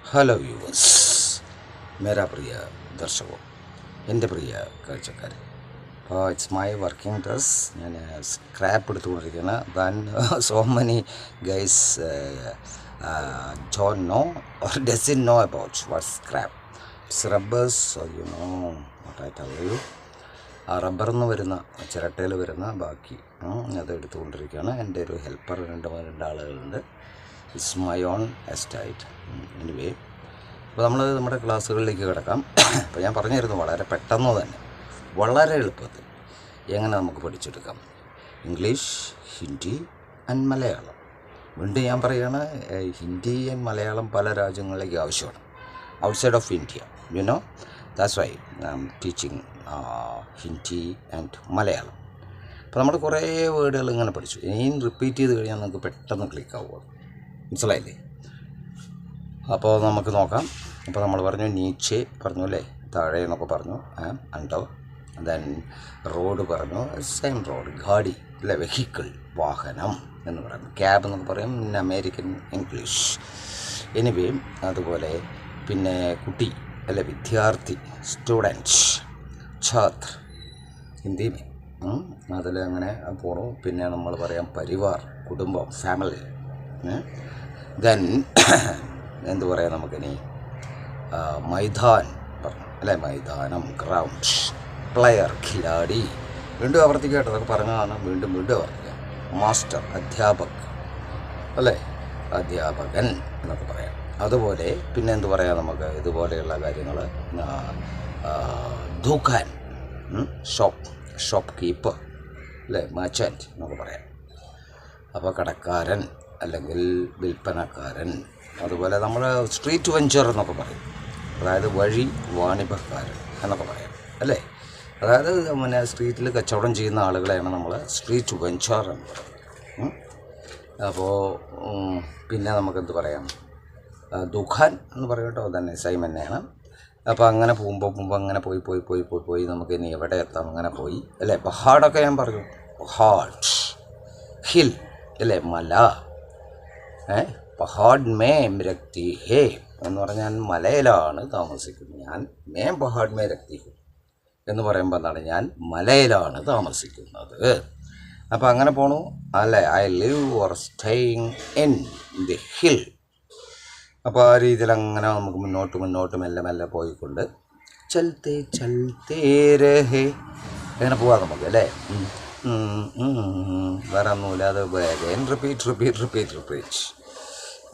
Hello viewers, മേരാ പ്രിയ ദർശകോ, എൻ്റെ പ്രിയ കാഴ്ചക്കാർ. അപ്പോൾ ഇറ്റ്സ് മൈ വർക്കിംഗ് ഡ്രസ്. ഞാൻ സ്ക്രാപ്പ് എടുത്തുകൊണ്ടിരിക്കുകയാണ്. Than so many guys don't know or doesn't know about what scrap. It's rubbers, you know what I tell you. ആ റബ്ബറിൽ നിന്ന് വരുന്ന ചിരട്ടയിൽ വരുന്ന ബാക്കി അത് എടുത്തുകൊണ്ടിരിക്കുകയാണ്. എൻ്റെ ഒരു ഹെൽപ്പർ രണ്ടാളുകളുണ്ട്. It's my own estate. Anyway, അപ്പോൾ നമ്മൾ നമ്മുടെ ക്ലാസ്സുകളിലേക്ക് കിടക്കാം. അപ്പോൾ ഞാൻ പറഞ്ഞിരുന്നു വളരെ പെട്ടെന്ന് തന്നെ, വളരെ എളുപ്പത്തിൽ എങ്ങനെ നമുക്ക് പഠിച്ചെടുക്കാം ഇംഗ്ലീഷ്, ഹിന്ദി ആൻഡ് മലയാളം. വീണ്ടും ഞാൻ പറയുകയാണ്, ഹിന്ദി ആൻഡ് മലയാളം പല രാജ്യങ്ങളിലേക്ക് ആവശ്യമാണ്, outside of India. You know, that's why I am teaching Hindi and Malayalam. അപ്പോൾ നമ്മൾ കുറേ വേർഡുകൾ ഇങ്ങനെ പഠിച്ചു. ഇനിയും റിപ്പീറ്റ് ചെയ്ത് കഴിഞ്ഞാൽ നമുക്ക് പെട്ടെന്ന് ക്ലിക്കാവുക. മനസ്സിലായില്ലേ? അപ്പോൾ നമുക്ക് നോക്കാം. അപ്പോൾ നമ്മൾ പറഞ്ഞു നീച്ചെ പറഞ്ഞു അല്ലേ, താഴെ എന്നൊക്കെ പറഞ്ഞു, അണ്ടോ. ദെൻ റോഡ് പറഞ്ഞു, സെയിം റോഡ്, ഗാഡി അല്ലേ, വെഹിക്കിൾ, വാഹനം എന്ന് പറയുന്നു. ക്യാബ് എന്നൊക്കെ പറയും ഇൻ അമേരിക്കൻ ഇംഗ്ലീഷ്. എനിവേ, അതുപോലെ പിന്നെ കുട്ടി അല്ലെ, വിദ്യാർത്ഥി, സ്റ്റുഡൻറ്റ്, ഛാത്ര ഹിന്ദി അതിൽ അങ്ങനെ പോണു. പിന്നെ നമ്മൾ പറയാം പരിവാർ, കുടുംബം, ഫാമിലി. ദെൻ എന്തു പറയാം നമുക്കിനി, മൈതാൻ പറഞ്ഞു അല്ലേ, മൈതാനം, ഗ്രൗണ്ട്, പ്ലെയർ, ഖിലാടി. വീണ്ടും ആവർത്തിക്കട്ടെ, അതൊക്കെ പറഞ്ഞതാണ്, വീണ്ടും വീണ്ടും ആവർത്തിക്കാം. മാസ്റ്റർ, അധ്യാപക് അല്ലേ, അധ്യാപകൻ എന്നൊക്കെ പറയാം. അതുപോലെ പിന്നെ എന്തു പറയാം നമുക്ക്, ഇതുപോലെയുള്ള കാര്യങ്ങൾ. ദുഖാൻ, ഷോപ്പ് കീപ്പർ അല്ലേ, മർച്ചൻറ്റ് എന്നൊക്കെ പറയാം. അപ്പോൾ കടക്കാരൻ അല്ലെങ്കിൽ വിൽപ്പനക്കാരൻ. അതുപോലെ നമ്മൾ സ്ട്രീറ്റ് വെഞ്ചർ എന്നൊക്കെ പറയും, അതായത് വഴി വാണിഭക്കാരൻ എന്നൊക്കെ പറയാം അല്ലേ. അതായത് പിന്നെ സ്ട്രീറ്റിൽ കച്ചവടം ചെയ്യുന്ന ആളുകളെയാണ് നമ്മൾ സ്ട്രീറ്റ് വെഞ്ചർ എന്ന് പറയുന്നത്. അപ്പോൾ പിന്നെ നമുക്കെന്ത് പറയാം, ദുഖാൻ എന്ന് പറയട്ടോ, തന്നെ സെയിം തന്നെയാണ്. അപ്പോൾ അങ്ങനെ പോകുമ്പോൾ അങ്ങനെ പോയി നമുക്ക് ഇനി എവിടെ എത്താം, അങ്ങനെ പോയി അല്ലേ. പഹാഡൊക്കെ ഞാൻ പറഞ്ഞു, പഹാഡ്, ഹിൽ അല്ലേ, മല. പഹാഡ് മേം രക്തി ഹേ എന്ന് പറഞ്ഞാൽ മലയിലാണ് താമസിക്കുന്നത്. ഞാൻ മേം പഹാഡ് മേ രക്തി ഹു എന്ന് പറയുമ്പോൾ എന്താണ്, ഞാൻ മലയിലാണ് താമസിക്കുന്നത്. അപ്പോൾ അങ്ങനെ പോണു അല്ലേ. I live or staying in the hill. അപ്പോൾ ആ രീതിയിൽ അങ്ങനെ നമുക്ക് മുന്നോട്ട് മെല്ലെ പോയിക്കൊണ്ട് ചൽത്തേ ചൽത്തേ രഹേ അങ്ങനെ പോവാം നമുക്ക് അല്ലേ. വേറെ ഒന്നുമില്ല, അത് അഗൈൻ റിപ്പീറ്റ്.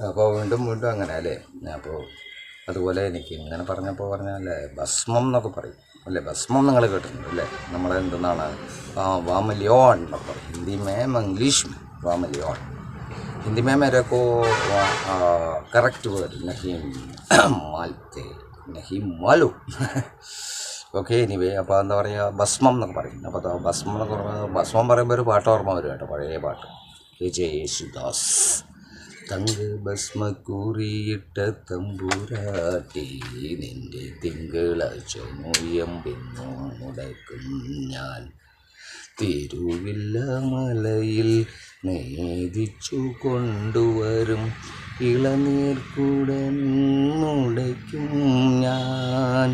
അപ്പോൾ വീണ്ടും അങ്ങനെ അല്ലേ. അപ്പോൾ അതുപോലെ എനിക്ക് ഇങ്ങനെ പറഞ്ഞല്ലേ, ഭസ്മം എന്നൊക്കെ പറയും അല്ലേ. ഭസ്മം നിങ്ങൾ കേട്ടിട്ടുണ്ട് അല്ലേ. നമ്മളെന്തെന്നാണ് വാമലിയോൺ എന്നൊക്കെ പറയും ഹിന്ദി മേം, ഇംഗ്ലീഷ് में വാമലിയോൺ. हिंदी में मेरे को करेक्ट वर्ड नहीं मालते, नहीं मालूम. ഓക്കെ, എനിവേ, അപ്പോൾ എന്താ പറയുക, ഭസ്മം എന്നൊക്കെ പറയും. അപ്പോൾ ഭസ്മം എന്നൊക്കെ പറയുമ്പോൾ, ഭസ്മം പറയുമ്പോൾ ഒരു പാട്ട് ഓർമ്മ വരും കേട്ടോ, പഴയ പാട്ട്, യേശുദാസ്. തങ്ക ഭസ്മ കൂറിയിട്ട തമ്പുരാട്ടി, നിന്റെ തിങ്കളാഴ്ച നോയമ്പെന്നു മുടക്കും ഞാൻ, തിരുവില്ല മലയിൽ നേദിച്ചു കൊണ്ടുവരും ഇളനീർക്കുടൻ മുടയ്ക്കും ഞാൻ,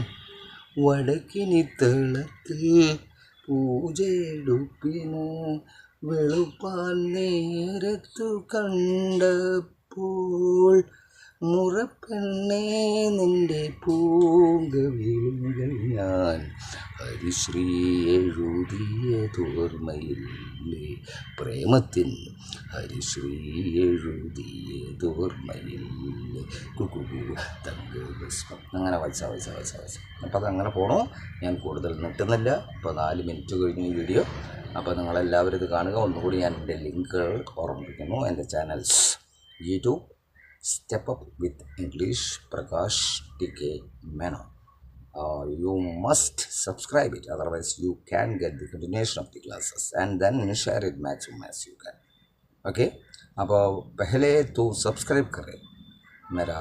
വടക്കിനി തളത്തിൽ പൂജയെടുപ്പിന് വെളുപ്പാൻ നേരത്തു കണ്ടപ്പോൾ, മുറപ്പെണ്ണേ നിന്റെ പൂങ്കവിളുകൾ ഞാൻ ഹരിശ്രീ എഴുതിയതോർമ്മയില്ലേ, പ്രേമത്തിൻ ഹരിശ്രീ എഴുതിയതോർമ്മയില്ലേ, തങ്ക ഭസ്മം. അങ്ങനെ വായിച്ച. അപ്പോൾ അതങ്ങനെ പോണു. ഞാൻ കൂടുതൽ നീട്ടുന്നില്ല. ഇപ്പോൾ 4 മിനിറ്റ് കഴിഞ്ഞു ഈ വീഡിയോ. അപ്പോൾ നിങ്ങളെല്ലാവരും ഇത് കാണുക. ഒന്നുകൂടി ഞാൻ എൻ്റെ ലിങ്കുകൾ ഓർമ്മിപ്പിക്കുന്നു. എൻ്റെ channels YouTube Step Up with English, Prakash TK Menon. You must subscribe it, otherwise you can get the continuation of the classes and then share it maximum as you can. Okay, अब पहले तो subscribe करें मेरा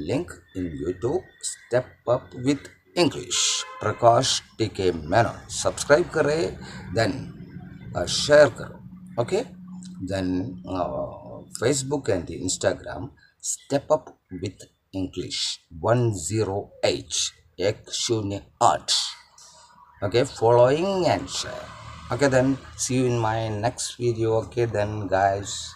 link in YouTube, step up with English Prakash TK Menon. Subscribe करें, then share करो. Okay, then Facebook and Instagram, Step Up with English 108 108. Okay, following and share. Okay, then see you in my next video. Okay, then guys.